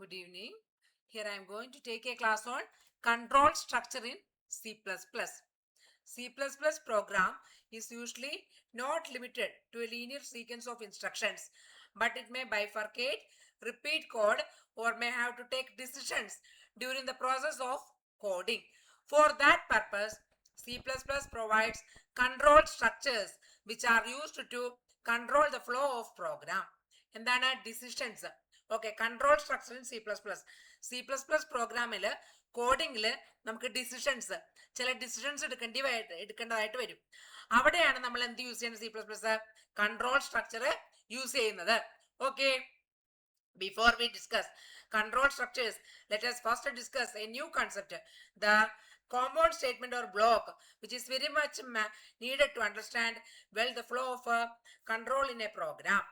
Good evening. Here I am going to take a class on control structure in C++. C++ program is usually not limited to a linear sequence of instructions, but it may bifurcate, repeat code, or may have to take decisions during the process of coding. For that purpose, C++ provides control structures which are used to control the flow of program. And then decisions. Okay, control structure in C++. C++ പ്രോഗ്രാമിൽ കോഡിങ്ങിൽ നമുക്ക് decisions ചില decisions എടുക്കേണ്ടതായിട്ട് വരും. അവിടെയാണ് നമ്മൾ എന്ത് use ചെയ്യുന്നത്? C++ control structure use ചെയ്യുന്നത്. Okay, before we discuss control structures, let us first discuss a new concept, the compound statement or block, which is very much needed to understand well the flow of control in a program.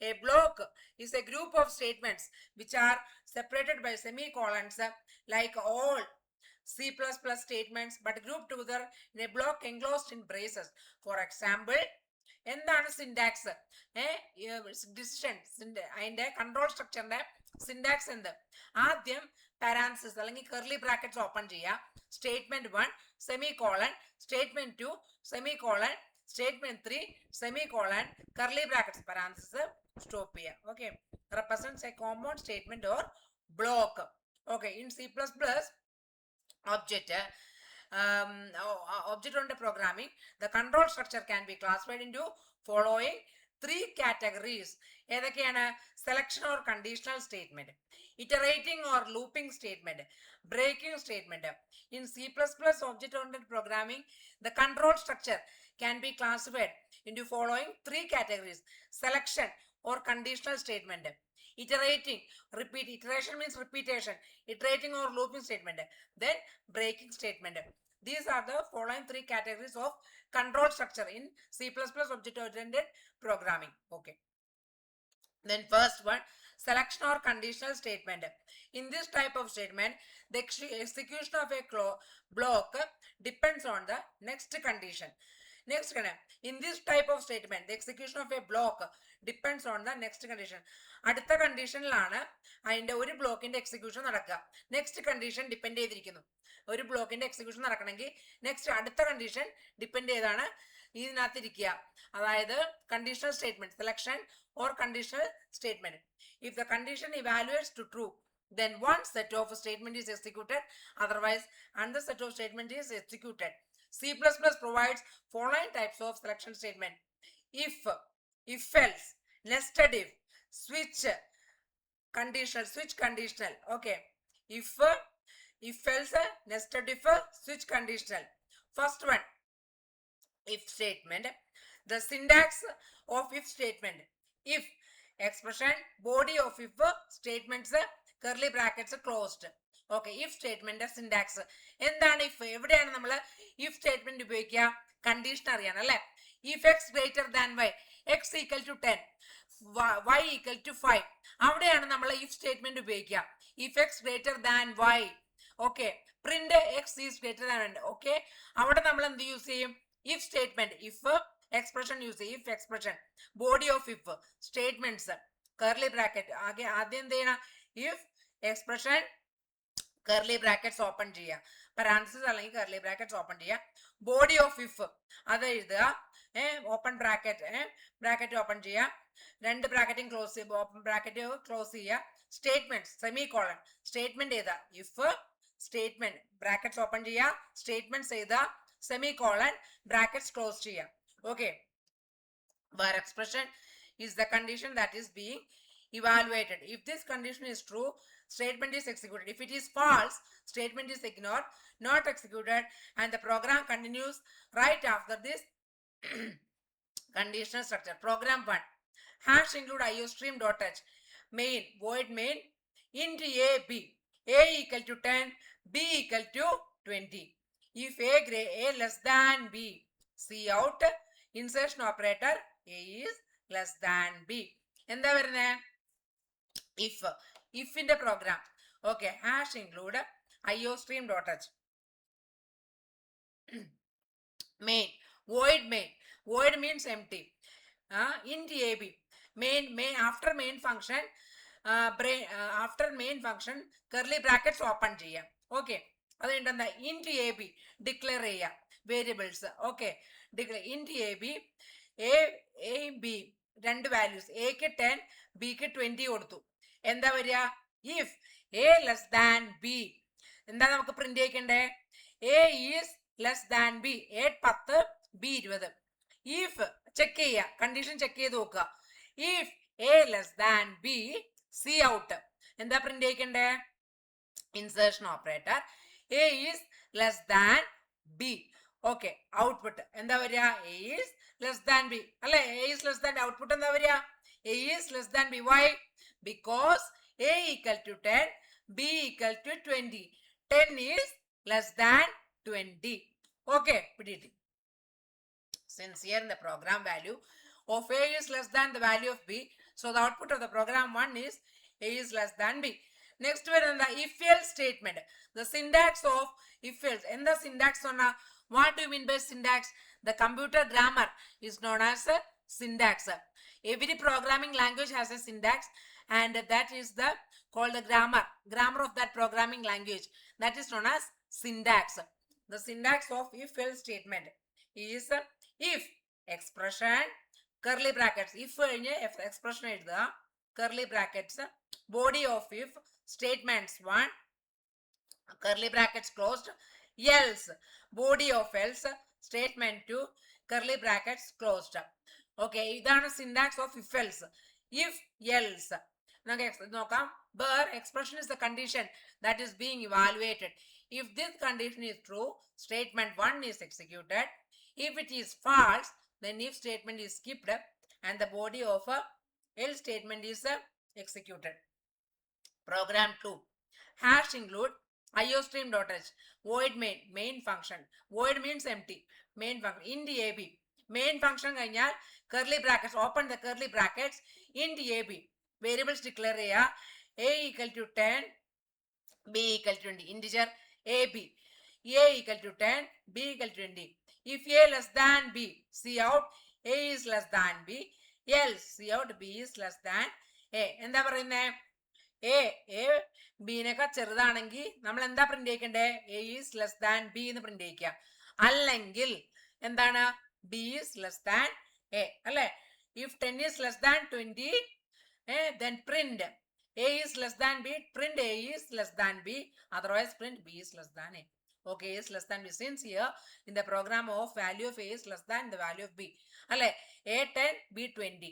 A block is a group of statements which are separated by semicolons like all C++ statements but grouped together in a block enclosed in braces. For example, എന്താണ് syntax? Decision അതിന്റെ control സ്ട്രക്ചറിന്റെ syntax എന്ത്? ആദ്യം parenthesis അല്ലെങ്കിൽ curly brackets open ചെയ്യുക. Statement 1 semicolon, statement 2 semicolon, statement 3 semicolon, curly brackets parenthesis stop ചെയ്യുക. Okay, represents a compound statement or block. Okay, in C++ object-oriented programming, the control structure can be classified into following three categories. ഏതൊക്കെയാണ്? selection or conditional statement, iterating or looping statement, breaking statement. In C++ object-oriented programming, the control structure can be classified into following three categories: selection or conditional statement, iterating, repeat, iteration means repetition, iterating or looping statement, then breaking statement. These are the following three categories of control structure in C++ object-oriented programming. Okay, then first one, selection or conditional statement. In this type of statement, the execution of a block depends on the next condition. Next, in this type of statement, the execution of a block depends on the next condition. അടുത്ത കണ്ടീഷനിലാണ് അതിന്റെ ഒരു ബ്ലോക്കിന്റെ execution നടക്കുക. Next condition depend ചെയ്തിരിക്കുന്നു. ഒരു ബ്ലോക്കിന്റെ execution നടക്കണമെങ്കിൽ next അടുത്ത കണ്ടീഷൻ ഡിപ്പെൻഡ് ചെയ്താണ് ഇതിനകത്തിരിക്കുക. അതായത് conditional statement, selection or conditional statement. If the condition evaluates to true, then one set of statement is executed, otherwise another set of statement is executed. C++ provides following types of selection statement: if else, nested if, switch conditional. Okay, if else, nested if, switch conditional. First one, if statement. The syntax of if statement: if expression, body of if statements, curly brackets closed. Okay, if statement syntax എന്താണ്? If എവിടെയാണ് നമ്മൾ if statement ഉപയോഗിക്കുക? Condition അറിയണം അല്ലെ. If x greater than y, x equal to 10, y equal to 5, അവിടെയാണ് നമ്മൾ if statement ഉപയോഗിക്കുക. If x greater than y, okay, print x is greater than. Okay, അവിടെ നമ്മൾ എന്ത് യൂസ് ചെയ്യും? If statement, if expression use ചെയ്യും. If expression, body of if statements, curly bracket. ആദ്യം എന്ത് ചെയ്യണം? If expression curly brackets open ചെയ്യുക, പാരാൻസിസ് അല്ലെങ്കിൽ കർലി ബ്രാക്കറ്റ്സ് ഓപ്പൺ ചെയ്യുക. ബോഡി ഓഫ് ഇഫ് അത് എഴുതുക, ഓപ്പൺ ബ്രാക്കറ്റ് ഓപ്പൺ ചെയ്യുക, രണ്ട് ബ്രാക്കറ്റും ക്ലോസ് ചെയ്യുക, ഓപ്പൺ ബ്രാക്കറ്റ് ക്ലോസ് ചെയ്യുക. സ്റ്റേറ്റ്മെന്റ് സെമികോളൻ, സ്റ്റേറ്റ്മെന്റ് എഴുതുക. ഇഫ് സ്റ്റേറ്റ്മെന്റ് ബ്രാക്കറ്റ്സ് ഓപ്പൺ ചെയ്യുക, സ്റ്റേറ്റ്മെന്റ്സ് എഴുതുക, സെമികോളൻ ബ്രാക്കറ്റ്സ് ക്ലോസ് ചെയ്യുക. Okay, where expression is the condition that is being evaluated. If this condition is true, statement is executed. If it is false, statement is ignored, not executed, and the program continues right after this conditional structure. Program 1, hash include iostream.h, main, void main, int a equal to 10, b equal to 20. If a less than b, c out, insertion operator a is less than b. എന്താ വരുന്നത്? ഇഫിന്റെ program. Okay, hash include iostream.h, main, void means empty, int ab, main after main function after main function curly brackets open ചെയ്യാം. Okay, അത് എന്താ int ab declare ചെയ്യാം variables. Okay, int ab a b രണ്ട് values aക്ക് 10 bക്ക് 20 കൊടുത്തു. എന്താ വരിക? if a less than b എന്താ നമുക്ക് പ്രിന്റ് ചെയ്യിക്കണ്ടേ? a is less than b. a 10 b 20. if check ചെയ്യുക, കണ്ടീഷൻ ചെക്ക് ചെയ്ത് നോക്കുക. if a less than b, c out. എന്താ പ്രിന്റ് ചെയ്യിക്കണ്ടേ? Insertion operator. a is less than b. Okay, output എന്താ വരിക? a is less than b അല്ലെ? a is less than output എന്താ വരിക? a is less than b. why? because a equal to 10, b equal to 20. 10 is less than 20. Okay, പിടികിട്ടി. Since here in the program value of a is less than the value of b, so the output of the program 1 is a is less than b. Next one is the if else statement. The syntax of if else. In the syntax, what do you mean by syntax? The computer grammar is known as a syntax. Every programming language has a syntax, and that is the called the grammar of that programming language. That is known as syntax. The syntax of if else statement is if expression curly brackets. If expression is the curly brackets, body of if statements 1 curly brackets closed, else body of else statement 2 curly brackets closed. Okay, ഇതാണ് syntax of if else. If else നോക്കാം. Where expression is the condition that is being evaluated. If this condition is true, statement 1 is executed. If it is false, then if statement is skipped and the body of else statement is executed. Program 2. Hash include iostream.h void main function. Void means empty. Main function int ab. Main function കഴിഞ്ഞാൽ curly brackets, open the curly brackets, int ab variables declare ചെയ്യുക. a equal to 10, b equal to 20. Integer ab. a equal to 10, b equal to 20. If a less than b, c out a is less than b, else c out b is less than a. എന്താ പറയുന്നത്? a ബിനേക്കാൾ ചെറുതാണെങ്കിൽ നമ്മൾ എന്താ print ചെയ്യിക്കണ്ടേ? a is less than b എന്ന് print ചെയ്യിക്കുക. അല്ലെങ്കിൽ എന്താണ്? b is less than a അല്ലെ? if 10 is less than 20, then print a is less than b, print a is less than b, otherwise print b is less than a. Okay, a is less than b. Since here in the program of value of a is less than the value of b അല്ലെ? a 10 b 20.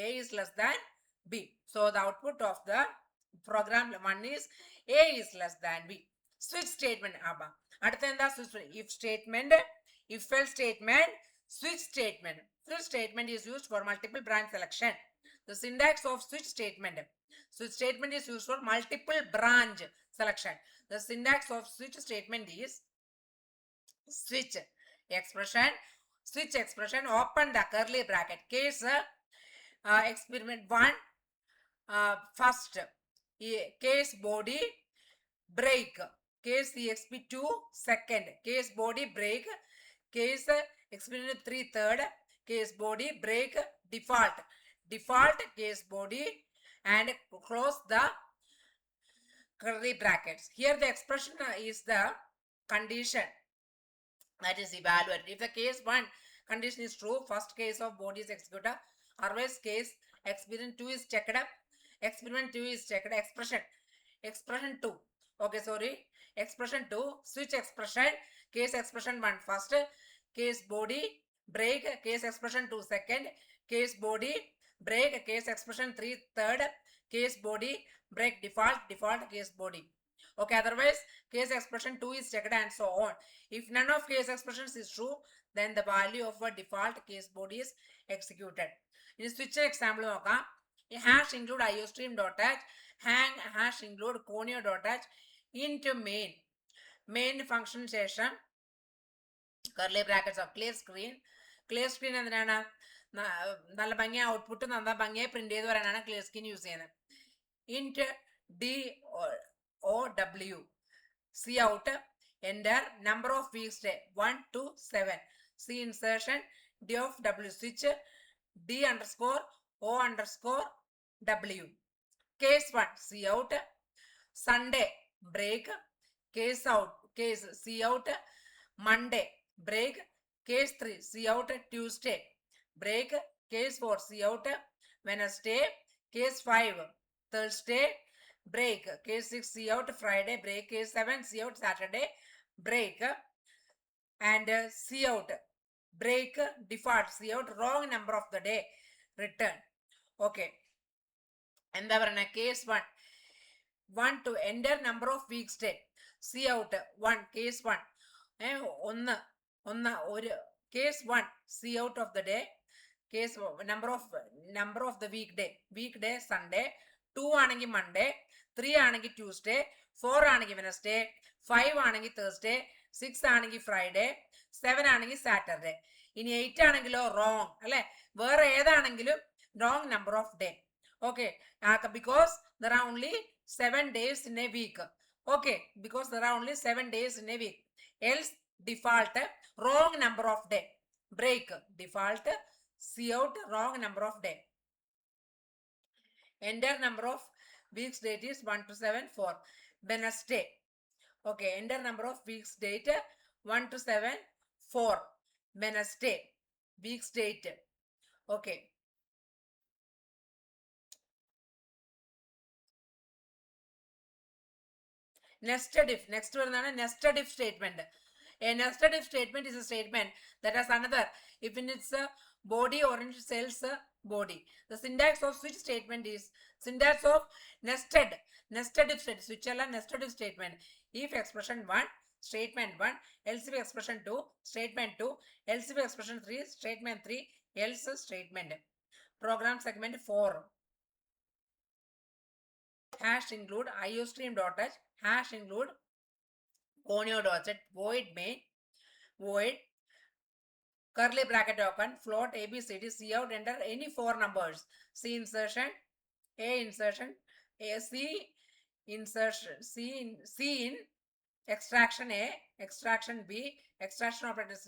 A is less than b. So the output of the program 1 is a is less than b. Switch statement. അടുത്ത എന്താ? if statement, if else statement, switch statement. Switch statement is used for multiple branch selection. The syntax of switch statement. Switch statement is used for multiple branch selection. The syntax of switch statement is switch expression, open the curly bracket. Case experiment 1 first, case body break, case exp2 second, case body break, case experiment 3 third, case body break, default case body, and close the curly brackets. Here the expression is the condition that is evaluated. If the case 1 condition is true, first case of body is executed. Otherwise case experiment 2 is checked up. Experiment 2 is checked. Expression 2. Okay, sorry. Expression 2. Switch expression. Case expression 1 first. Case body break. Case expression 2 second. Case body break. Case expression 3 third. Case body break, default case body. Okay, otherwise case expression 2 is checked and so on. If none of case expressions is true, then the value of a default case body is executed. In switch example, hash include iostream.h, hash include conio.h into main function ശേഷം curly brackets of clear screen എന്തിനാണ്? നല്ല ഭംഗിയ output നല്ല ഭംഗിയായി print ചെയ്ത് പറയാനാണ് clear screen use ചെയ്യുന്നത്. int DOW C out, enter number of weeks day 1 to 7. C insertion D of W switch D underscore O underscore W. Case 1, C out. Sunday, break. Case out, case C out. Monday, break. Case 3, C out. Tuesday, break. Case 4, C out. Wednesday, case 5, Thursday, break. Case 6, C out. Friday, break. Case 7, C out. Saturday, break. And C out, break. Default, C out. Wrong number of the day, return. Okay. എന്താ പറയണേ? Case 1, 1 to enter number of weeks day. C out 1, case 1. ഒരു case 1, C out of the day. Case number of the weekday Sunday. 2 ആണെങ്കിൽ Monday, 3 ആണെങ്കിൽ Tuesday, 4 ആണെങ്കിൽ Wednesday, 5 ആണെങ്കിൽ Thursday, 6 ആണെങ്കിൽ Friday, 7 ആണെങ്കിൽ Saturday. ഇനി 8 ആണെങ്കിലോ wrong അല്ലെ? വേറെ ഏതാണെങ്കിലും wrong number of day. Okay, because there are only 7 days in a week. Okay, because there are only 7 days in a week. Else default wrong number of day. Break default C out wrong number of day. Enter number of weeks date is 1 to 7, 4. Wednesday. Okay, enter number of weeks date 1 to 7, 4. Wednesday. Weeks date. Okay. Nested if. Next one is nested if statement. A nested if statement is a statement that has another if in its body or in its cells body. The syntax of switch statement is syntax of nested if statement. Switch nested if statement. If expression 1, statement 1, else if expression 2, statement 2, else if expression 3, statement 3, else statement. Program segment 4. Hash include iostream.h, hash include conio.h, void main, void, curly bracket open, float abcd, C out, enter any 4 numbers. C insertion, A insertion, A C insertion, C in extraction A, extraction B, extraction operator C,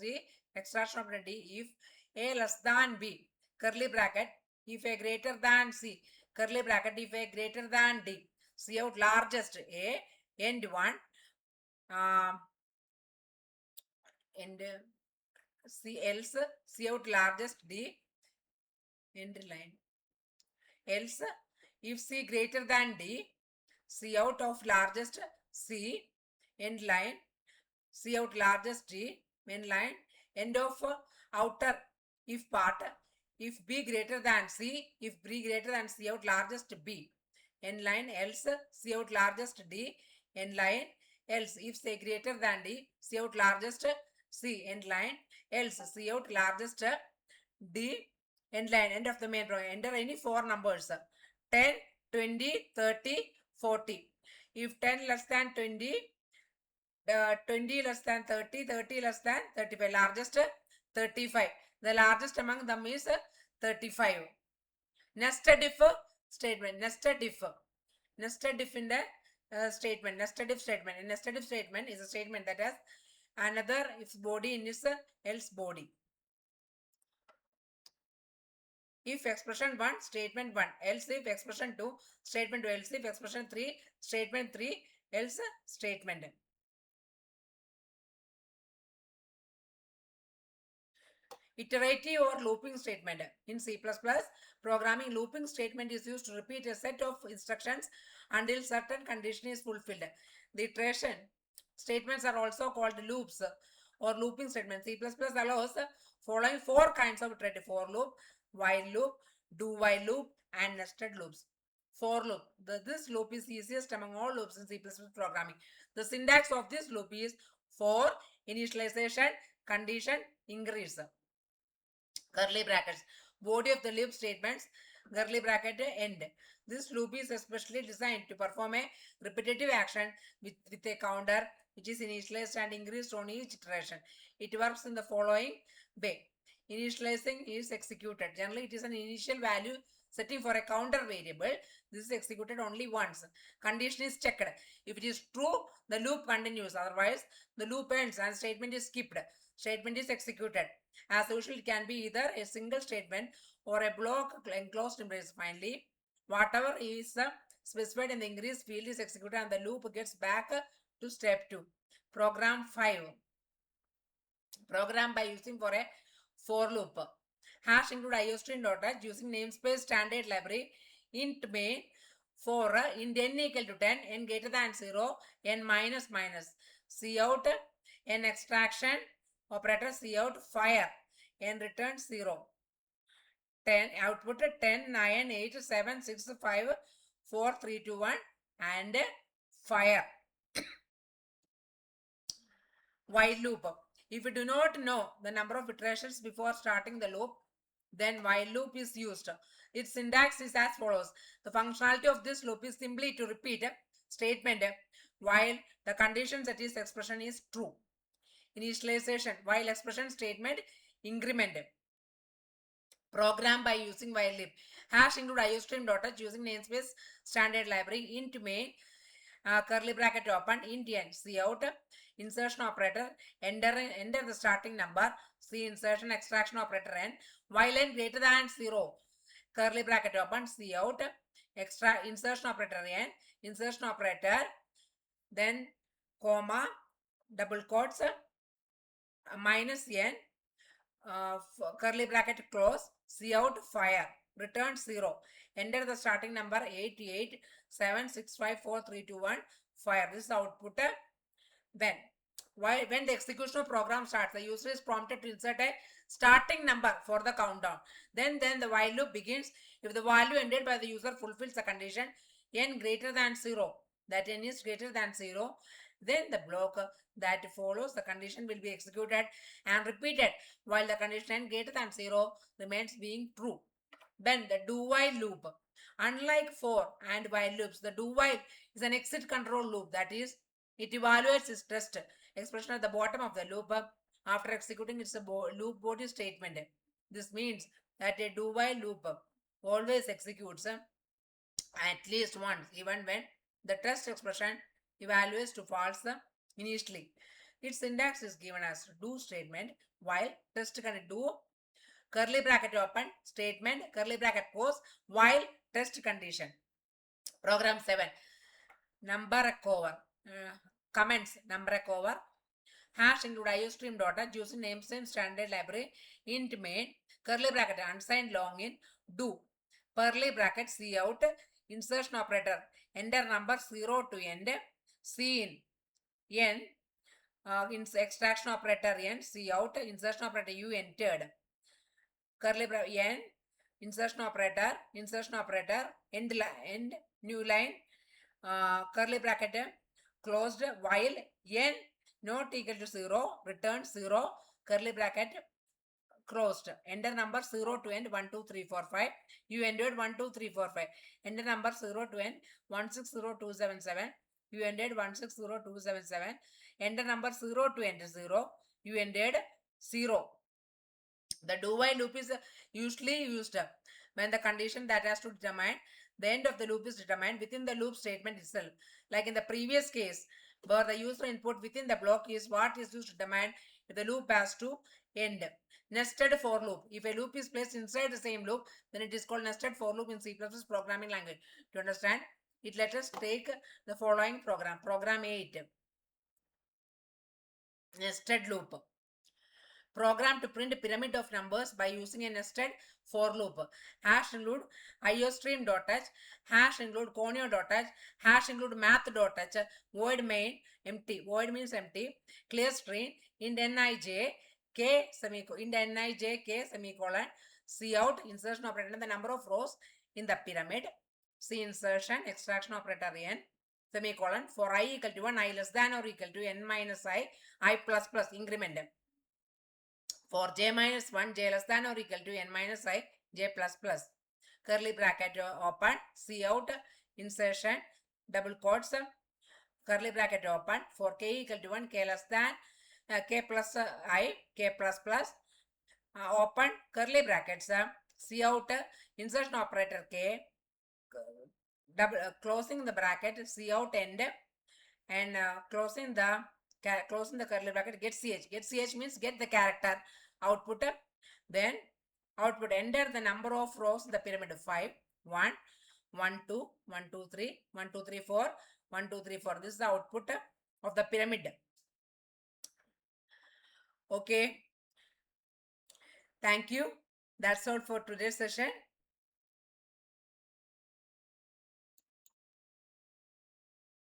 extraction operator D. If A less than B, curly bracket, if A greater than C, curly bracket, if A greater than D. C out largest A, end 1, and C else, C out largest D, end line. Else, if C greater than D, C out of largest C, end line, C out largest D, end line, end of outer if part, if B greater than C, if B greater than C out largest B, end line, else C out largest D, end line, else if C greater than D, C out largest C, end line, else C out largest D, end line, end of the main program. Enter any 4 numbers 10, 20, 30, 40. If 10 less than 20, 20 less than 30, 30 less than 35, largest 35. The largest among them is 35. Nested if statement. Nested if in the statement. Nested if statement. A nested if statement is a statement that has another if body in its else body. If expression 1, statement 1, else if expression 2, statement 2, else if expression 3, statement 3, else statement. Iterative or looping statement. In C++, programming looping statement is used to repeat a set of instructions until certain condition is fulfilled. The iteration statements are also called loops or looping statements. C++ allows following 4 kinds of iterative: for loop, while loop, do while loop, and nested loops. For loop. This loop is easiest among all loops in C++ programming. The syntax of this loop is for initialization, condition, increase. Curly brackets, body of the loop statements, curly bracket end. This loop is especially designed to perform a repetitive action with a counter which is initialized and increased on each iteration. It works in the following way. Initializing is executed. Generally, it is an initial value setting for a counter variable. This is executed only once. Condition is checked. If it is true, the loop continues. Otherwise, the loop ends and statement is skipped. Statement is executed. As usual, it can be either a single statement or a block enclosed in braces. Finally, whatever is specified in the increase field is executed and the loop gets back to step 2. Program 5. Program by using for a for loop. Hash include iostream.h using namespace standard library int main for int n equal to 10, n greater than 0, n minus minus. Cout n extraction operator cout fire n returns 0. 10 output 10 9 8 7 6 5 4 3 2 1 and fire. While loop. If you do not know the number of iterations before starting the loop, then while loop is used. Its syntax is as follows. The functionality of this loop is simply to repeat statement while the condition set is expression is true. Initialization while expression statement increment. Program by using while loop. Hash include iostream.h using namespace standard library int main curly bracket open int n cout insertion operator enter the starting number c insertion extraction operator n while n greater than 0 curly bracket open cout extra insertion operator n insertion operator then comma double quotes minus n curly bracket close cout fire return 0. Enter the starting number 88765431 fire. This is output. Then when the execution of program starts, the user is prompted to insert a starting number for the countdown. Then the while loop begins. If the value entered by the user fulfills the condition n greater than 0, that n is greater than 0, then the block that follows the condition will be executed and repeated while the condition n greater than 0 remains being true. Then the do while loop. Unlike for and while loops, the do while is an exit control loop. That is, it evaluates its test expression at the bottom of the loop after executing its loop body statement. This means that a do while loop always executes at least once, even when the test expression evaluates to false initially. Its syntax is given as do statement while test can do curly bracket open statement curly bracket close while test condition. Program 7 number cover comments number cover hash include iostream.h using namespace standard library int main curly bracket unsigned long in do curly bracket cout insertion operator enter number 0 to end c in n extraction operator n cout insertion operator u entered curly bracket n insertion operator end new line curly bracket closed while n not equal to 0 return 0 curly bracket closed. Enter number 0 to end 1 2 3 4 5. You entered 1 2 3 4 5. Enter number 0 to end 160277. You entered 160277. Enter number 0 to end 0. You entered 0. The do while loop is usually used when the condition that has to determine the end of the loop is determined within the loop statement itself. Like in the previous case, where the user input within the block is what is used to determine if the loop has to end. Nested for loop. If a loop is placed inside the same loop, then it is called nested for loop in C++ programming language. To understand it, let us take the following program. Program 8. Nested loop. Program to print a pyramid of numbers by using a nested for loop. Hash include iostream.h, hash include conio.h, hash include math.h, void main empty, void means empty, clear string, int nij k semicolon, int nij k semicolon, cout insertion operator and the number of rows in the pyramid, c insertion extraction operator n semicolon for I equal to 1, I less than or equal to n minus I plus plus increment. For j minus 1, j less than or equal to n minus I, j plus plus. Curly bracket open, cout insertion, double quotes, curly bracket open. For k equal to 1, k less than k plus I, k plus plus. Open curly brackets, cout insertion operator k, double closing the bracket, cout end, and closing the curly bracket, get ch means get the character output. Then output enter the number of rows in the pyramid 5 1 1, 2, 1, 2, 3, 1, 2, 3, 4, 1, 2, 3, 4. This is the output of the pyramid. Okay. Thank you. That's all for today's session.